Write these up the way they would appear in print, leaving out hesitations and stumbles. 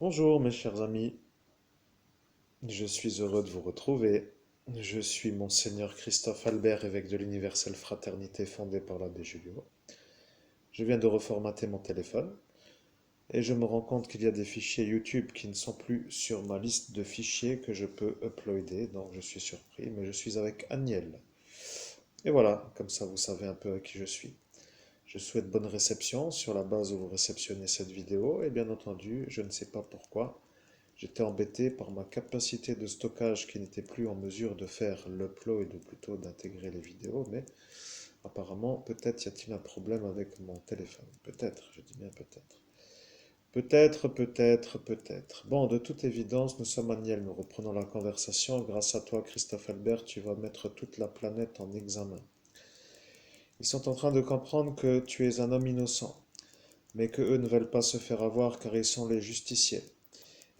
Bonjour mes chers amis, je suis heureux de vous retrouver. Je suis Monseigneur Christophe Albert, évêque de l'Universelle Fraternité fondée par l'abbé Julio. Je viens de reformater mon téléphone et je me rends compte qu'il y a des fichiers YouTube qui ne sont plus sur ma liste de fichiers que je peux uploader, donc je suis surpris, mais je suis avec Agnel. Et voilà, comme ça vous savez un peu à qui je suis. Je souhaite bonne réception sur la base où vous réceptionnez cette vidéo et bien entendu, je ne sais pas pourquoi, j'étais embêté par ma capacité de stockage qui n'était plus en mesure de faire l'upload ou plutôt d'intégrer les vidéos, mais apparemment, peut-être y a-t-il un problème avec mon téléphone. Peut-être, je dis bien peut-être. Peut-être, peut-être, peut-être. Bon, de toute évidence, nous sommes à Niel, nous reprenons la conversation. Grâce à toi, Christophe Albert, tu vas mettre toute la planète en examen. Ils sont en train de comprendre que tu es un homme innocent, mais que eux ne veulent pas se faire avoir car ils sont les justiciers.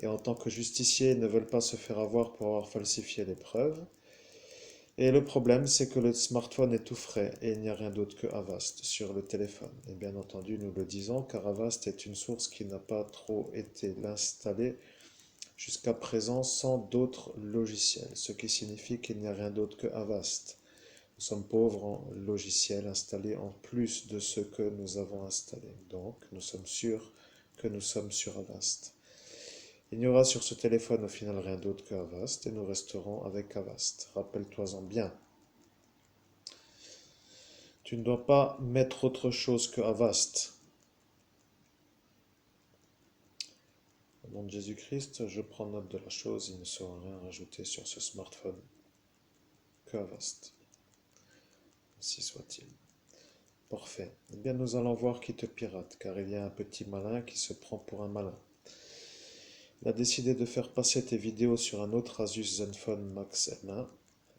Et en tant que justiciers, ils ne veulent pas se faire avoir pour avoir falsifié les preuves. Et le problème, c'est que le smartphone est tout frais et il n'y a rien d'autre que Avast sur le téléphone. Et bien entendu, nous le disons car Avast est une source qui n'a pas trop été installée jusqu'à présent sans d'autres logiciels, ce qui signifie qu'il n'y a rien d'autre que Avast. Nous sommes pauvres en logiciels installés en plus de ce que nous avons installé. Donc, nous sommes sûrs que nous sommes sur Avast. Il n'y aura sur ce téléphone au final rien d'autre que Avast et nous resterons avec Avast. Rappelle-toi-en bien. Tu ne dois pas mettre autre chose que Avast. Au nom de Jésus-Christ, je prends note de la chose, il ne sera rien rajouté sur ce smartphone que Avast. Ainsi soit-il. Parfait. Eh bien, nous allons voir qui te pirate, car il y a un petit malin qui se prend pour un malin. Il a décidé de faire passer tes vidéos sur un autre Asus Zenfone Max M1,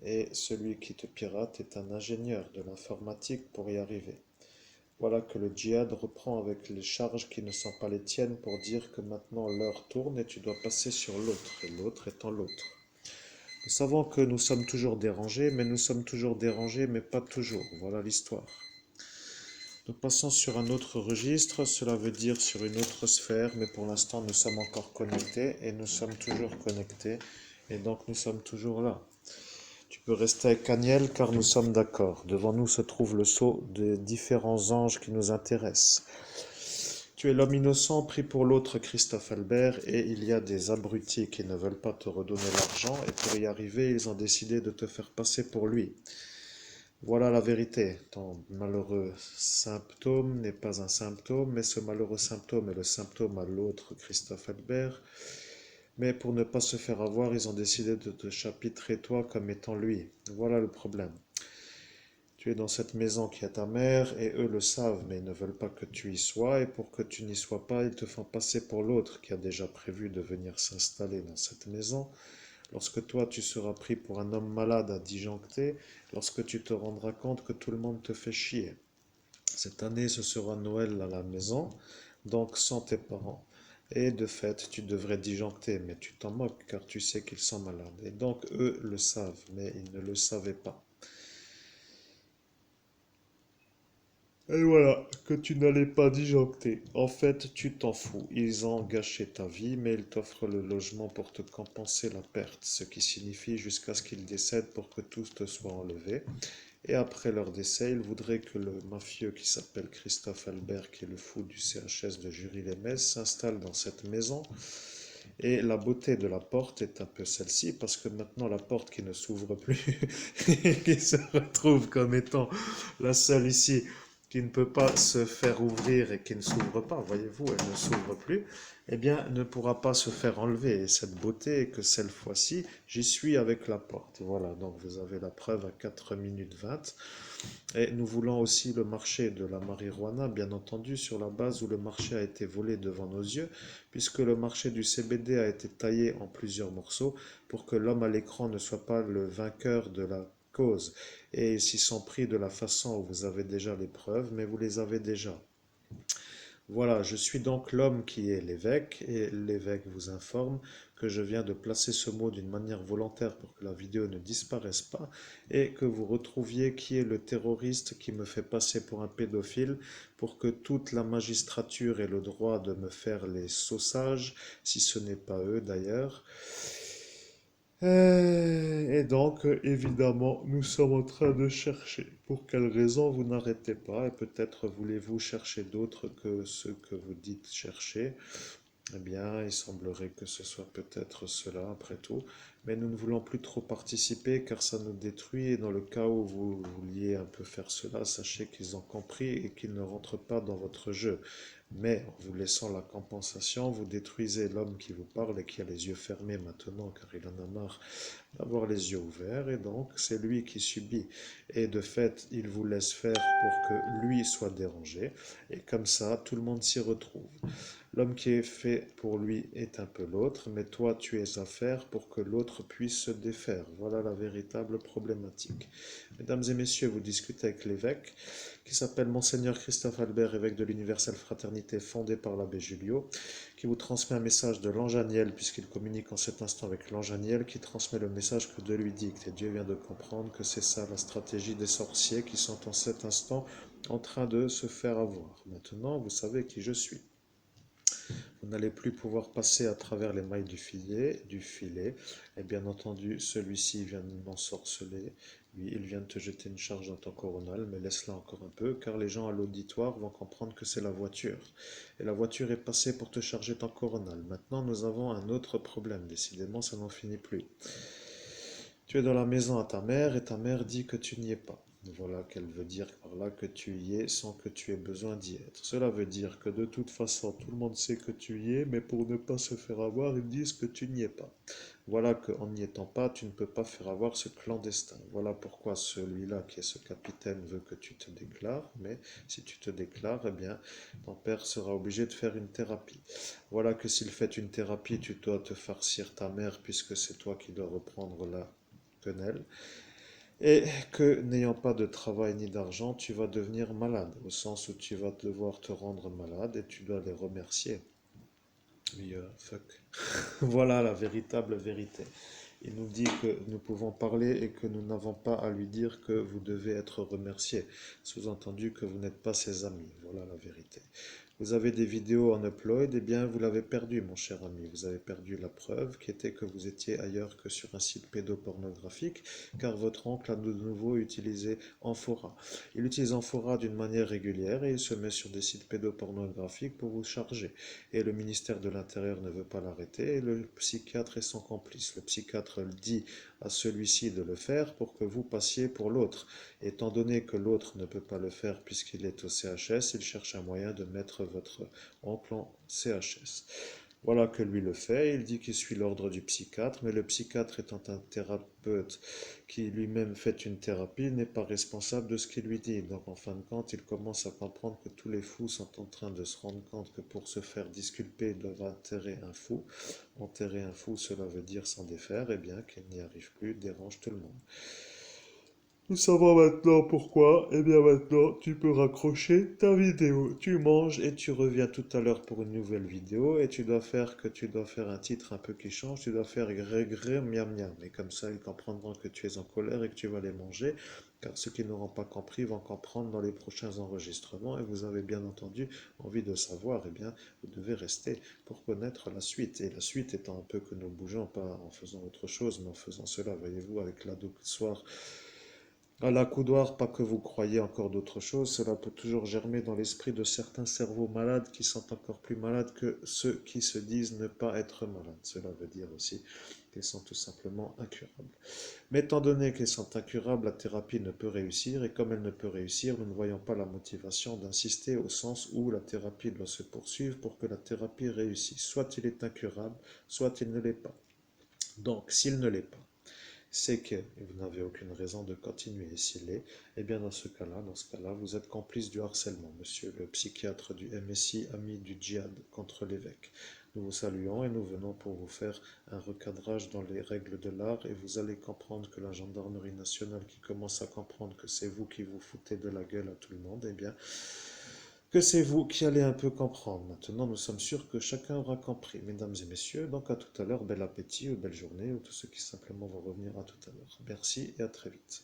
et celui qui te pirate est un ingénieur de l'informatique pour y arriver. Voilà que le djihad reprend avec les charges qui ne sont pas les tiennes pour dire que maintenant l'heure tourne et tu dois passer sur l'autre, et l'autre étant l'autre. Nous savons que nous sommes toujours dérangés, mais pas toujours. Voilà l'histoire. Nous passons sur un autre registre, cela veut dire sur une autre sphère, mais pour l'instant nous sommes encore connectés et nous sommes toujours connectés et donc nous sommes toujours là. Tu peux rester avec Aniel car nous sommes d'accord. Devant nous se trouve le sceau des différents anges qui nous intéressent. Tu es l'homme innocent pris pour l'autre Christophe Albert et il y a des abrutis qui ne veulent pas te redonner l'argent et pour y arriver ils ont décidé de te faire passer pour lui. Voilà la vérité. Ton malheureux symptôme n'est pas un symptôme, mais ce malheureux symptôme est le symptôme à l'autre Christophe Albert. Mais pour ne pas se faire avoir, ils ont décidé de te chapitrer toi comme étant lui. Voilà le problème. Tu es dans cette maison qui est ta mère, et eux le savent, mais ils ne veulent pas que tu y sois, et pour que tu n'y sois pas, ils te font passer pour l'autre qui a déjà prévu de venir s'installer dans cette maison. Lorsque toi tu seras pris pour un homme malade à disjoncter, lorsque tu te rendras compte que tout le monde te fait chier. Cette année, ce sera Noël à la maison, donc sans tes parents. Et de fait, tu devrais disjoncter, mais tu t'en moques car tu sais qu'ils sont malades. Et donc eux le savent, mais ils ne le savaient pas. Et voilà, que tu n'allais pas disjoncter. En fait, tu t'en fous. Ils ont gâché ta vie, mais ils t'offrent le logement pour te compenser la perte, ce qui signifie jusqu'à ce qu'ils décèdent pour que tout te soit enlevé. Et après leur décès, ils voudraient que le mafieux qui s'appelle Christophe Albert, qui est le fou du CHS de Jury-les-Metz, s'installe dans cette maison. Et la beauté de la porte est un peu celle-ci, parce que maintenant la porte qui ne s'ouvre plus, qui se retrouve comme étant la seule ici, qui ne peut pas se faire ouvrir et qui ne s'ouvre pas, voyez-vous, elle ne s'ouvre plus, eh bien, ne pourra pas se faire enlever. Et cette beauté est que cette fois-ci, j'y suis avec la porte. Voilà, donc vous avez la preuve à 4 minutes 20. Et nous voulons aussi le marché de la marijuana, bien entendu, sur la base où le marché a été volé devant nos yeux, puisque le marché du CBD a été taillé en plusieurs morceaux pour que l'homme à l'écran ne soit pas le vainqueur de la cause. Et ils s'y sont pris de la façon où vous avez déjà les preuves, mais vous les avez déjà. Voilà, je suis donc l'homme qui est l'évêque, et l'évêque vous informe que je viens de placer ce mot d'une manière volontaire pour que la vidéo ne disparaisse pas, et que vous retrouviez qui est le terroriste qui me fait passer pour un pédophile, pour que toute la magistrature ait le droit de me faire les sausages, si ce n'est pas eux d'ailleurs. Et donc, évidemment, nous sommes en train de chercher. Pour quelle raison vous n'arrêtez pas? Et peut-être voulez-vous chercher d'autres que ceux que vous dites chercher. Eh bien, il semblerait que ce soit peut-être cela après tout. Mais nous ne voulons plus trop participer car ça nous détruit. Et dans le cas où vous vouliez un peu faire cela, sachez qu'ils ont compris et qu'ils ne rentrent pas dans votre jeu. Mais en vous laissant la compensation, vous détruisez l'homme qui vous parle et qui a les yeux fermés maintenant car il en a marre d'avoir les yeux ouverts. Et donc, c'est lui qui subit. Et de fait, il vous laisse faire pour que lui soit dérangé. Et comme ça, tout le monde s'y retrouve. L'homme qui est fait pour lui est un peu l'autre, mais toi tu es à faire pour que l'autre puisse se défaire. Voilà la véritable problématique. Mesdames et messieurs, vous discutez avec l'évêque, qui s'appelle Monseigneur Christophe Albert, évêque de l'Universelle Fraternité fondée par l'abbé Julio, qui vous transmet un message de l'ange Aniel, puisqu'il communique en cet instant avec l'ange Aniel, qui transmet le message que Dieu lui dicte. Et Dieu vient de comprendre que c'est ça la stratégie des sorciers qui sont en cet instant en train de se faire avoir. Maintenant, vous savez qui je suis. Vous n'allez plus pouvoir passer à travers les mailles du filet. Et bien entendu, celui-ci vient de m'ensorceler. Lui, il vient de te jeter une charge dans ton coronal, mais laisse-la encore un peu, car les gens à l'auditoire vont comprendre que c'est la voiture. Et la voiture est passée pour te charger ton coronal. Maintenant, nous avons un autre problème. Décidément, ça n'en finit plus. Tu es dans la maison à ta mère et ta mère dit que tu n'y es pas. Voilà qu'elle veut dire par là que tu y es sans que tu aies besoin d'y être. Cela veut dire que de toute façon, tout le monde sait que tu y es, mais pour ne pas se faire avoir, ils disent que tu n'y es pas. Voilà qu'en n'y étant pas, tu ne peux pas faire avoir ce clandestin. Voilà pourquoi celui-là qui est ce capitaine veut que tu te déclares, mais si tu te déclares, eh bien, ton père sera obligé de faire une thérapie. Voilà que s'il fait une thérapie, tu dois te farcir ta mère puisque c'est toi qui dois reprendre la quenelle, et que n'ayant pas de travail ni d'argent, tu vas devenir malade, au sens où tu vas devoir te rendre malade et tu dois les remercier. Oui, fuck. Voilà la véritable vérité. Il nous dit que nous pouvons parler et que nous n'avons pas à lui dire que vous devez être remercié. Sous-entendu que vous n'êtes pas ses amis. Voilà la vérité. Vous avez des vidéos en upload, eh bien vous l'avez perdu, mon cher ami. Vous avez perdu la preuve qui était que vous étiez ailleurs que sur un site pédopornographique, car votre oncle a de nouveau utilisé Amphora. Il utilise Amphora d'une manière régulière et il se met sur des sites pédopornographiques pour vous charger. Et le ministère de l'Intérieur ne veut pas l'arrêter et le psychiatre est son complice. Le psychiatre dit à celui-ci de le faire pour que vous passiez pour l'autre. Étant donné que l'autre ne peut pas le faire puisqu'il est au CHS, il cherche un moyen de mettre votre oncle en CHS. Voilà que lui le fait, il dit qu'il suit l'ordre du psychiatre, mais le psychiatre étant un thérapeute qui lui-même fait une thérapie n'est pas responsable de ce qu'il lui dit. Donc en fin de compte, il commence à comprendre que tous les fous sont en train de se rendre compte que pour se faire disculper, ils doivent enterrer un fou. Enterrer un fou, cela veut dire s'en défaire, et bien qu'il n'y arrive plus, dérange tout le monde. Nous savons maintenant pourquoi. Eh bien maintenant, tu peux raccrocher ta vidéo. Tu manges et tu reviens tout à l'heure pour une nouvelle vidéo et tu dois faire un titre un peu qui change. Tu dois faire gré gré miam miam. Et comme ça, ils comprendront que tu es en colère et que tu vas les manger. Car ceux qui n'auront pas compris vont comprendre dans les prochains enregistrements. Et vous avez bien entendu envie de savoir. Eh bien, vous devez rester pour connaître la suite. Et la suite étant un peu que nous bougeons, pas en faisant autre chose, mais en faisant cela, voyez-vous, avec l'ado soir à l'accoudoir, pas que vous croyez encore d'autres choses, cela peut toujours germer dans l'esprit de certains cerveaux malades qui sont encore plus malades que ceux qui se disent ne pas être malades. Cela veut dire aussi qu'ils sont tout simplement incurables. Mais étant donné qu'ils sont incurables, la thérapie ne peut réussir, et comme elle ne peut réussir, nous ne voyons pas la motivation d'insister au sens où la thérapie doit se poursuivre pour que la thérapie réussisse. Soit il est incurable, soit il ne l'est pas. Donc, s'il ne l'est pas, c'est que vous n'avez aucune raison de continuer. Et s'il l'est, eh bien dans ce cas-là, vous êtes complice du harcèlement, monsieur le psychiatre du MSI, ami du djihad contre l'évêque. Nous vous saluons et nous venons pour vous faire un recadrage dans les règles de l'art et vous allez comprendre que la gendarmerie nationale qui commence à comprendre que c'est vous qui vous foutez de la gueule à tout le monde, eh bien, que c'est vous qui allez un peu comprendre. Maintenant, nous sommes sûrs que chacun aura compris, mesdames et messieurs. Donc à tout à l'heure, bel appétit ou belle journée, ou tous ceux qui simplement vont revenir à tout à l'heure. Merci et à très vite.